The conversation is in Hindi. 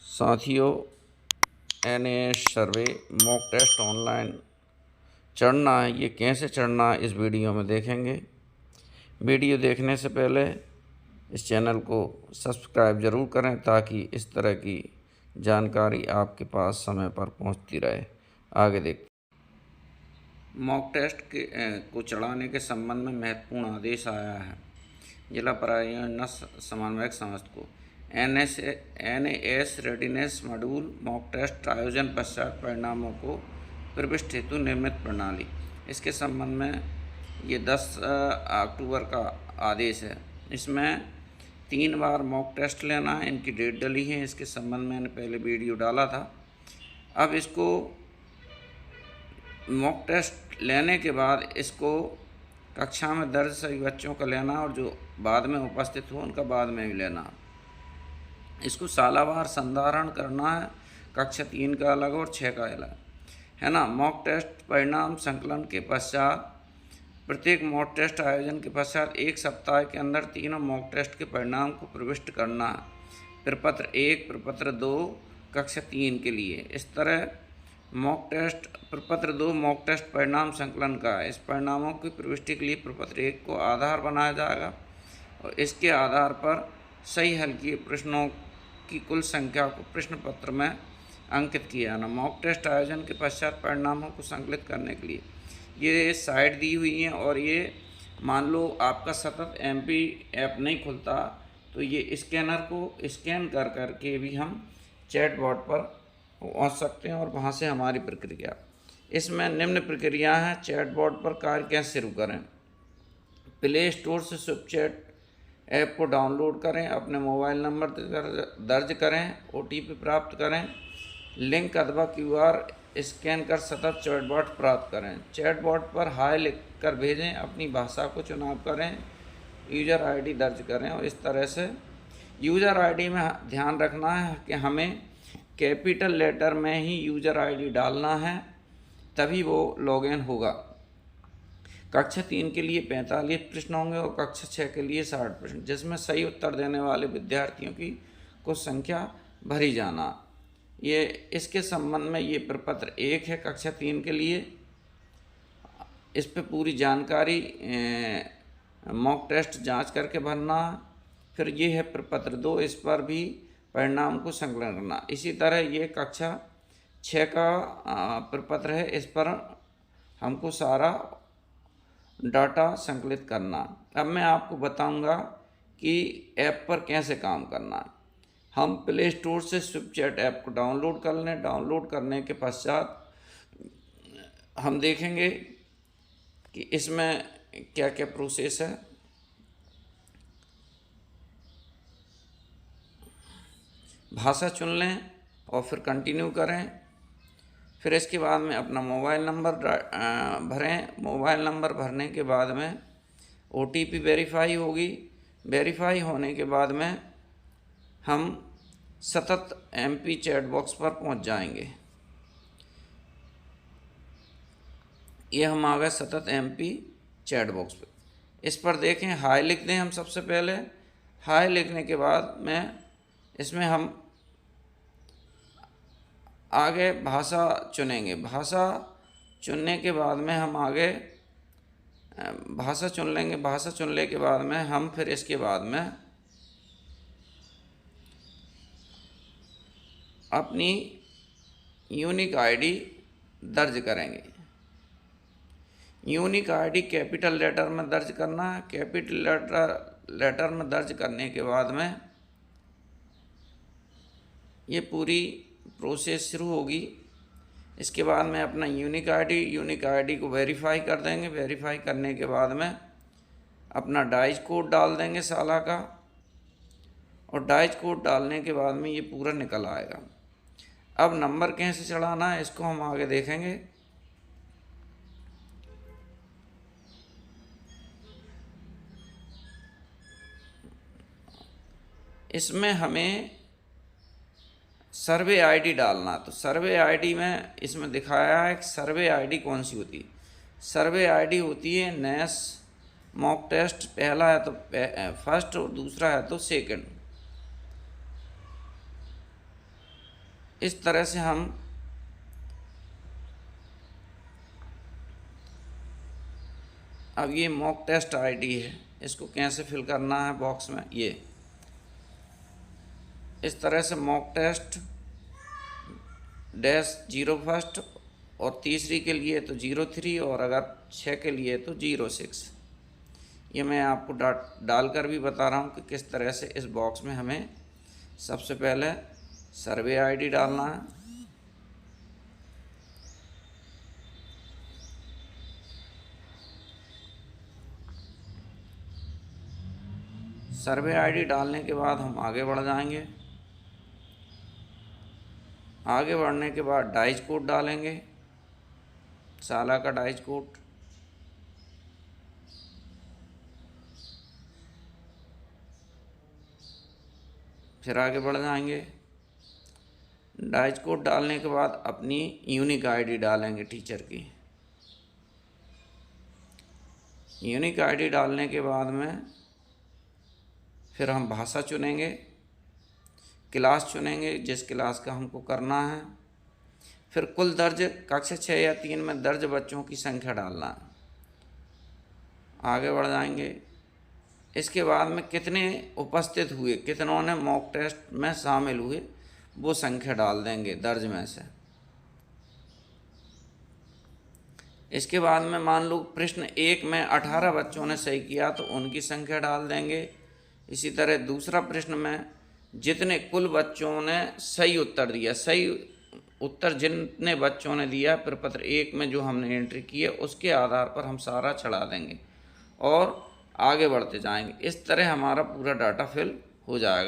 साथियों, एनएएस सर्वे मॉक टेस्ट ऑनलाइन चढ़ना है। ये कैसे चढ़ना है इस वीडियो में देखेंगे। वीडियो देखने से पहले इस चैनल को सब्सक्राइब ज़रूर करें ताकि इस तरह की जानकारी आपके पास समय पर पहुंचती रहे। आगे देखते हैं। मॉक टेस्ट को चढ़ाने के संबंध में महत्वपूर्ण आदेश आया है। जिला परियोजना समन्वयक संस्था को NAS readiness module mock test आयोजन पश्चात परिणामों को प्रविष्ट हेतु निर्मित प्रणाली। इसके संबंध में ये 10 अक्टूबर का आदेश है। इसमें 3 बार मॉक टेस्ट लेना है। इनकी डेट डली है। इसके संबंध में मैंने पहले वीडियो डाला था। अब इसको मॉक टेस्ट लेने के बाद इसको कक्षा में दर्ज सभी बच्चों का लेना और जो बाद में उपस्थित हो उनका बाद में भी लेना। इसको सालावार संधारण करना है। कक्षा 3 का अलग और 6 का अलग, है ना। मॉक टेस्ट परिणाम संकलन के पश्चात प्रत्येक मॉक टेस्ट आयोजन के पश्चात 1 सप्ताह के अंदर तीनों मॉक टेस्ट के परिणाम को प्रविष्ट करना है। प्रपत्र 1, प्रपत्र 2 कक्षा 3 के लिए। इस तरह मॉक टेस्ट प्रपत्र 2 मॉक टेस्ट परिणाम संकलन का है। इस परिणामों की प्रविष्टि के लिए प्रपत्र 1 को आधार बनाया जाएगा और इसके आधार पर सही हल किए प्रश्नों की कुल संख्या को प्रश्न पत्र में अंकित किया जाना। मॉक टेस्ट आयोजन के पश्चात परिणामों को संकलित करने के लिए ये साइट दी हुई है। और ये मान लो आपका सतत MP ऐप नहीं खुलता तो ये स्कैनर को स्कैन कर करके भी हम चैट बॉट पर पहुँच सकते हैं और वहाँ से हमारी प्रक्रिया। इसमें निम्न प्रक्रिया है। चैट बॉट पर कार्य कैसे शुरू करें। प्ले स्टोर से स्विपचैट ऐप को डाउनलोड करें, अपने मोबाइल नंबर दर्ज करें, OTP प्राप्त करें, लिंक अथवा QR स्कैन कर सतत चैटबॉट प्राप्त करें। चैटबॉट पर हाय लिख कर भेजें, अपनी भाषा को चुनाव करें, यूज़र ID दर्ज करें। और इस तरह से यूज़र ID में ध्यान रखना है कि हमें कैपिटल लेटर में ही यूज़र ID डालना है, तभी वो लॉगिन होगा। कक्षा 3 के लिए 45 प्रश्न होंगे और कक्षा 6 के लिए 60 प्रश्न, जिसमें सही उत्तर देने वाले विद्यार्थियों की कुछ संख्या भरी जाना। ये इसके संबंध में ये प्रपत्र 1 है कक्षा 3 के लिए। इस पे पूरी जानकारी मॉक टेस्ट जांच करके भरना। फिर ये है प्रपत्र 2, इस पर भी परिणाम को संकलन करना। इसी तरह ये कक्षा 6 का प्रपत्र है, इस पर हमको सारा डाटा संकलित करना। अब मैं आपको बताऊंगा कि ऐप पर कैसे काम करना है। हम प्ले स्टोर से स्विपचैट ऐप को डाउनलोड कर लें। डाउनलोड करने के पश्चात हम देखेंगे कि इसमें क्या क्या प्रोसेस है। भाषा चुन लें और फिर कंटिन्यू करें। फिर इसके बाद में अपना मोबाइल नंबर भरें। मोबाइल नंबर भरने के बाद में OTP वेरीफाई होगी। वेरीफाई होने के बाद में हम सतत MP चैट बॉक्स पर पहुंच जाएंगे। ये हम आ गए सतत MP चैट बॉक्स पे। इस पर देखें, हाय लिख दें हम सबसे पहले। हाय लिखने के बाद में इसमें हम आगे भाषा चुनेंगे। भाषा चुनने के बाद में हम आगे भाषा चुन लेंगे। भाषा चुनने के बाद में हम फिर इसके बाद में अपनी यूनिक ID दर्ज करेंगे। यूनिक ID कैपिटल लेटर में दर्ज करना है। कैपिटल लेटर में दर्ज करने के बाद में ये पूरी प्रोसेस शुरू होगी। इसके बाद में अपना यूनिक ID को वेरीफाई कर देंगे। वेरीफाई करने के बाद में अपना डाइज कोड डाल देंगे साला का। और डाइज कोड डालने के बाद में ये पूरा निकल आएगा। अब नंबर कैसे चढ़ाना है इसको हम आगे देखेंगे। इसमें हमें सर्वे ID डालना। तो सर्वे ID में इसमें दिखाया है कि सर्वे ID कौन सी होती है। सर्वे ID होती है नेस मॉक टेस्ट। पहला है तो फर्स्ट और दूसरा है तो सेकंड। इस तरह से हम अब ये मॉक टेस्ट आईडी है, इसको कैसे फिल करना है बॉक्स में, ये इस तरह से मॉक टेस्ट -0 फर्स्ट और तीसरी के लिए तो 03 और अगर 6 के लिए तो 06। ये मैं आपको डाल कर भी बता रहा हूँ कि किस तरह से इस बॉक्स में हमें सबसे पहले सर्वे आईडी डालना है। सर्वे आईडी डालने के बाद हम आगे बढ़ जाएंगे। आगे बढ़ने के बाद डाइज कोड डालेंगे, शाला का डाइज कोड। फिर आगे बढ़ जाएंगे। डाइज कोड डालने के बाद अपनी यूनिक आईडी डालेंगे टीचर की। यूनिक आईडी डालने के बाद में फिर हम भाषा चुनेंगे, क्लास चुनेंगे जिस क्लास का हमको करना है, फिर कुल दर्ज कक्षा 6 या 3 में दर्ज बच्चों की संख्या डालना है। आगे बढ़ जाएंगे। इसके बाद में कितने उपस्थित हुए, कितनों ने मॉक टेस्ट में शामिल हुए, वो संख्या डाल देंगे दर्ज में से। इसके बाद में मान लो प्रश्न 1 में 18 बच्चों ने सही किया तो उनकी संख्या डाल देंगे। इसी तरह दूसरा प्रश्न में जितने कुल बच्चों ने सही उत्तर दिया, सही उत्तर जितने बच्चों ने दिया प्रपत्र 1 में जो हमने एंट्री की है उसके आधार पर हम सारा चढ़ा देंगे और आगे बढ़ते जाएंगे। इस तरह हमारा पूरा डाटा फिल हो जाएगा।